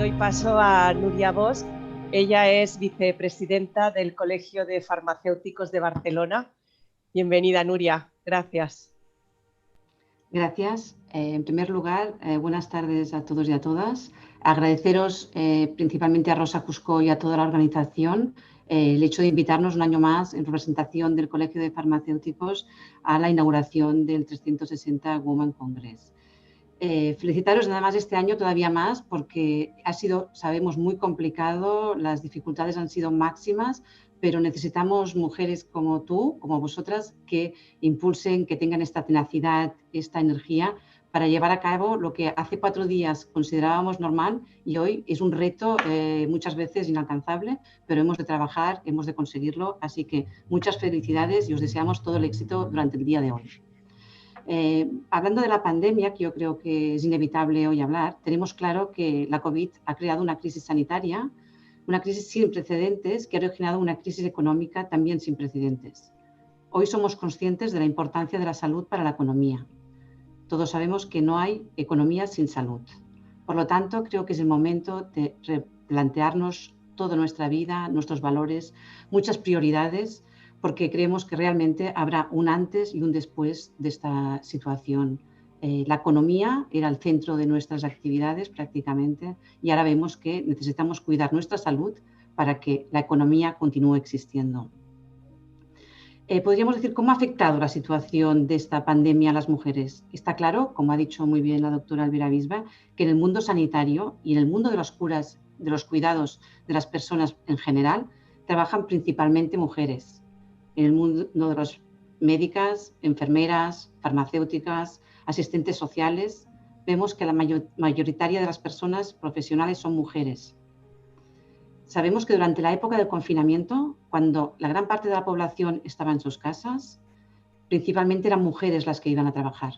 doy paso a Núria Bosch. Ella es vicepresidenta del Colegio de Farmacéuticos de Barcelona. Bienvenida, Núria. Gracias. Gracias. En primer lugar, buenas tardes a todos y a todas. Agradeceros principalmente a Rosa Cuscó y a toda la organización el hecho de invitarnos un año más en representación del Colegio de Farmacéuticos a la inauguración del 360 Women Congress. Felicitaros nada más este año todavía más porque ha sido, sabemos, muy complicado, las dificultades han sido máximas, pero necesitamos mujeres como tú, como vosotras, que impulsen, que tengan esta tenacidad, esta energía para llevar a cabo lo que hace 4 días considerábamos normal y hoy es un reto muchas veces inalcanzable, pero hemos de trabajar, hemos de conseguirlo, así que muchas felicidades y os deseamos todo el éxito durante el día de hoy. Hablando de la pandemia, que yo creo que es inevitable hoy hablar, tenemos claro que la COVID ha creado una crisis sanitaria, una crisis sin precedentes que ha originado una crisis económica también sin precedentes. Hoy somos conscientes de la importancia de la salud para la economía. Todos sabemos que no hay economía sin salud. Por lo tanto, creo que es el momento de replantearnos toda nuestra vida, nuestros valores, muchas prioridades, porque creemos que realmente habrá un antes y un después de esta situación. La economía era el centro de nuestras actividades prácticamente y ahora vemos que necesitamos cuidar nuestra salud para que la economía continúe existiendo. Podríamos decir cómo ha afectado la situación de esta pandemia a las mujeres. Está claro, como ha dicho muy bien la doctora Elvira Bisba, que en el mundo sanitario y en el mundo de las curas, de los cuidados de las personas en general, trabajan principalmente mujeres. En el mundo de las médicas, enfermeras, farmacéuticas, asistentes sociales, vemos que la mayoritaria de las personas profesionales son mujeres. Sabemos que durante la época del confinamiento, cuando la gran parte de la población estaba en sus casas, principalmente eran mujeres las que iban a trabajar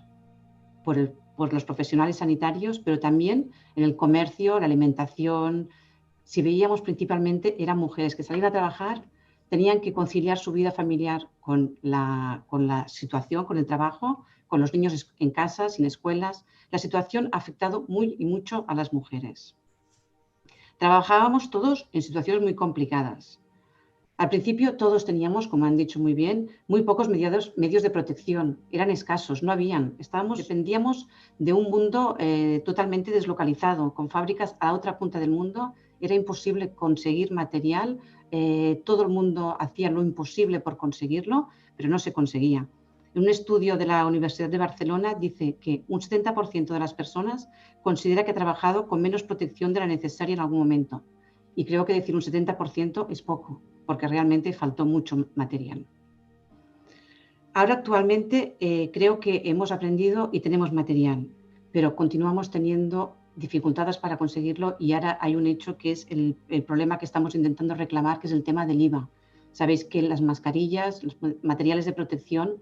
por los profesionales sanitarios, pero también en el comercio, la alimentación. Si veíamos principalmente eran mujeres que salían a trabajar, tenían que conciliar su vida familiar con la situación, con el trabajo, con los niños en casa, sin escuelas. La situación ha afectado muy y mucho a las mujeres. Trabajábamos todos en situaciones muy complicadas. Al principio todos teníamos, como han dicho muy bien, muy pocos medios de protección. Eran escasos, no habían. Dependíamos de un mundo totalmente deslocalizado, con fábricas a otra punta del mundo. Era imposible conseguir material. Todo el mundo hacía lo imposible por conseguirlo, pero no se conseguía. Un estudio de la Universidad de Barcelona dice que un 70% de las personas considera que ha trabajado con menos protección de la necesaria en algún momento. Y creo que decir un 70% es poco, porque realmente faltó mucho material. Ahora actualmente creo que hemos aprendido y tenemos material, pero continuamos teniendo dificultades para conseguirlo y ahora hay un hecho que es el problema que estamos intentando reclamar, que es el tema del IVA. Sabéis que las mascarillas, los materiales de protección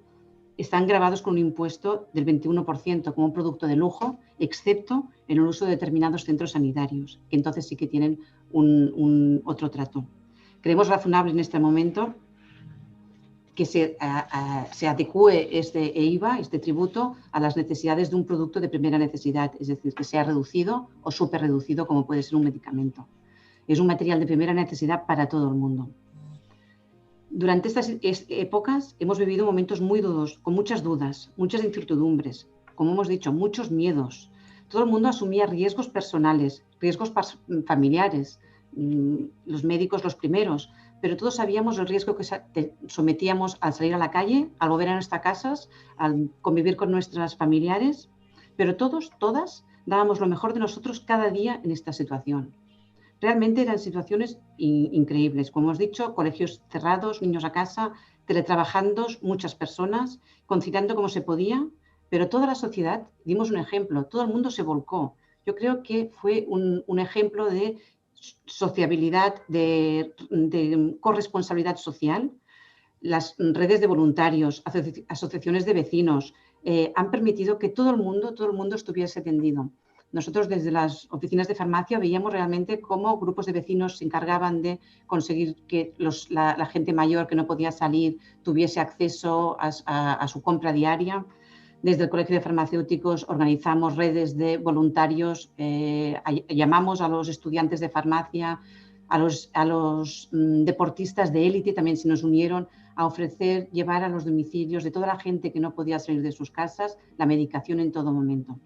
están gravados con un impuesto del 21% como un producto de lujo, excepto en el uso de determinados centros sanitarios, que entonces sí que tienen otro trato. Creemos razonable en este momento que se adecue este IVA, este tributo, a las necesidades de un producto de primera necesidad, es decir, que sea reducido o súper reducido como puede ser un medicamento. Es un material de primera necesidad para todo el mundo. Durante estas épocas hemos vivido momentos muy duros, con muchas dudas, muchas incertidumbres, como hemos dicho, muchos miedos. Todo el mundo asumía riesgos personales, riesgos familiares, los médicos los primeros, pero todos sabíamos el riesgo que sometíamos al salir a la calle, al volver a nuestras casas, al convivir con nuestros familiares, pero todas dábamos lo mejor de nosotros cada día en esta situación. Realmente eran situaciones increíbles. Como hemos dicho, colegios cerrados, niños a casa, teletrabajando, muchas personas, conciliando como se podía, pero toda la sociedad, dimos un ejemplo, todo el mundo se volcó. Yo creo que fue un ejemplo de sociabilidad, de corresponsabilidad social. Las redes de voluntarios, asociaciones de vecinos, han permitido que todo el mundo estuviese atendido. Nosotros desde las oficinas de farmacia veíamos realmente cómo grupos de vecinos se encargaban de conseguir que la gente mayor que no podía salir tuviese acceso a su compra diaria. Desde el Colegio de Farmacéuticos organizamos redes de voluntarios, llamamos a los estudiantes de farmacia, a los deportistas de élite también se nos unieron a ofrecer llevar a los domicilios de toda la gente que no podía salir de sus casas la medicación en todo momento.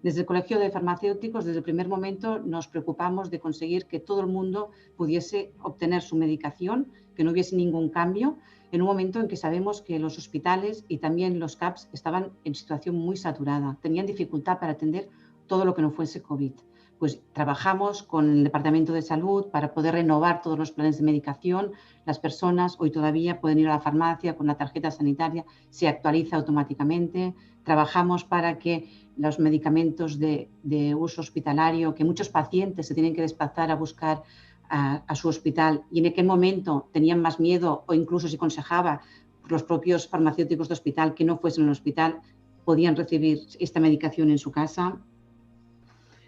Desde el Colegio de Farmacéuticos, desde el primer momento, nos preocupamos de conseguir que todo el mundo pudiese obtener su medicación, que no hubiese ningún cambio, en un momento en que sabemos que los hospitales y también los CAPs estaban en situación muy saturada, tenían dificultad para atender todo lo que no fuese COVID. Pues trabajamos con el Departamento de Salud para poder renovar todos los planes de medicación. Las personas hoy todavía pueden ir a la farmacia con la tarjeta sanitaria, se actualiza automáticamente. Trabajamos para que los medicamentos de uso hospitalario, que muchos pacientes se tienen que desplazar a buscar a su hospital y en aquel momento tenían más miedo o incluso se aconsejaba por los propios farmacéuticos de hospital que no fuesen al hospital, podían recibir esta medicación en su casa.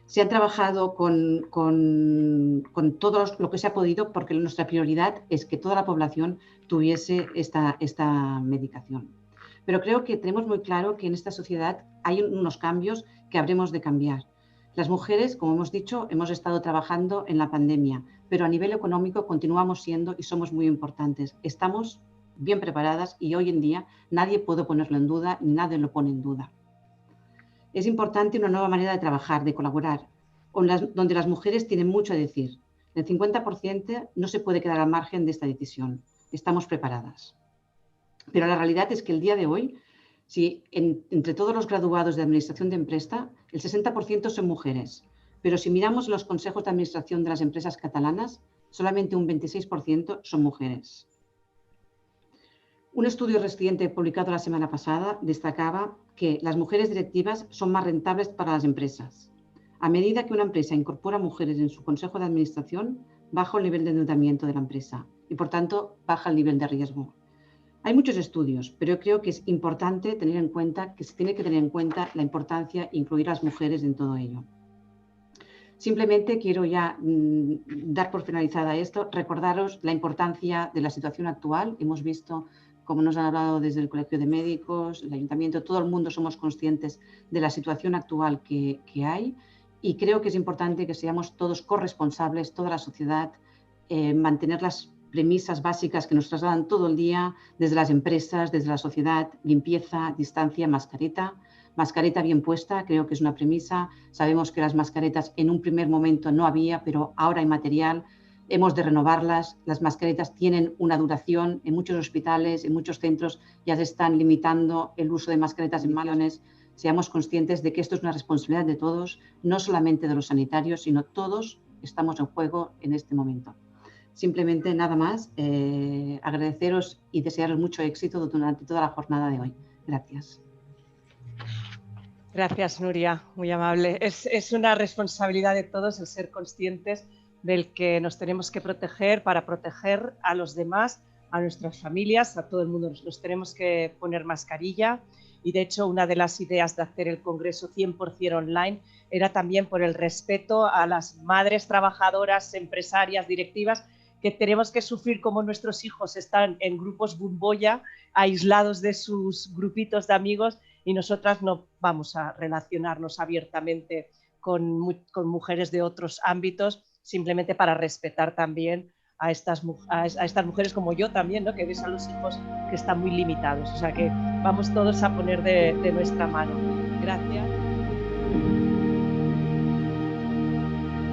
Se ha trabajado con todo lo que se ha podido porque nuestra prioridad es que toda la población tuviese esta medicación. Pero creo que tenemos muy claro que en esta sociedad hay unos cambios que habremos de cambiar. Las mujeres, como hemos dicho, hemos estado trabajando en la pandemia, pero a nivel económico continuamos siendo y somos muy importantes. Estamos bien preparadas y hoy en día nadie puede ponerlo en duda ni nadie lo pone en duda. Es importante una nueva manera de trabajar, de colaborar, donde las mujeres tienen mucho a decir. El 50% no se puede quedar al margen de esta decisión. Estamos preparadas. Pero la realidad es que el día de hoy, si entre todos los graduados de Administración de Empresa, el 60% son mujeres. Pero si miramos los consejos de administración de las empresas catalanas, solamente un 26% son mujeres. Un estudio reciente publicado la semana pasada destacaba que las mujeres directivas son más rentables para las empresas. A medida que una empresa incorpora mujeres en su consejo de administración, baja el nivel de endeudamiento de la empresa y, por tanto, baja el nivel de riesgo. Hay muchos estudios, pero yo creo que es importante tener en cuenta que se tiene que tener en cuenta la importancia de incluir a las mujeres en todo ello. Simplemente quiero ya dar por finalizada esto, recordaros la importancia de la situación actual. Hemos visto, como nos han hablado desde el Colegio de Médicos, el Ayuntamiento, todo el mundo somos conscientes de la situación actual que hay y creo que es importante que seamos todos corresponsables, toda la sociedad, mantener las premisas básicas que nos trasladan todo el día desde las empresas, desde la sociedad: limpieza, distancia, mascareta. Mascareta bien puesta, creo que es una premisa. Sabemos que las mascaretas en un primer momento no había, pero ahora hay material. Hemos de renovarlas. Las mascaretas tienen una duración. En muchos hospitales, en muchos centros ya se están limitando el uso de mascaretas en malones. Seamos conscientes de que esto es una responsabilidad de todos, no solamente de los sanitarios, sino todos estamos en juego en este momento. Simplemente nada más, agradeceros y desearos mucho éxito durante toda la jornada de hoy. Gracias. Gracias, Nuria, muy amable. Es una responsabilidad de todos el ser conscientes del que nos tenemos que proteger para proteger a los demás, a nuestras familias, a todo el mundo. Nos tenemos que poner mascarilla y, de hecho, una de las ideas de hacer el Congreso 100% online era también por el respeto a las madres trabajadoras, empresarias, directivas, que tenemos que sufrir como nuestros hijos están en grupos bombolla, aislados de sus grupitos de amigos, y nosotras no vamos a relacionarnos abiertamente con mujeres de otros ámbitos, simplemente para respetar también a estas mujeres como yo también, ¿no? Que ves a los hijos que están muy limitados. O sea que vamos todos a poner de nuestra mano. Gracias.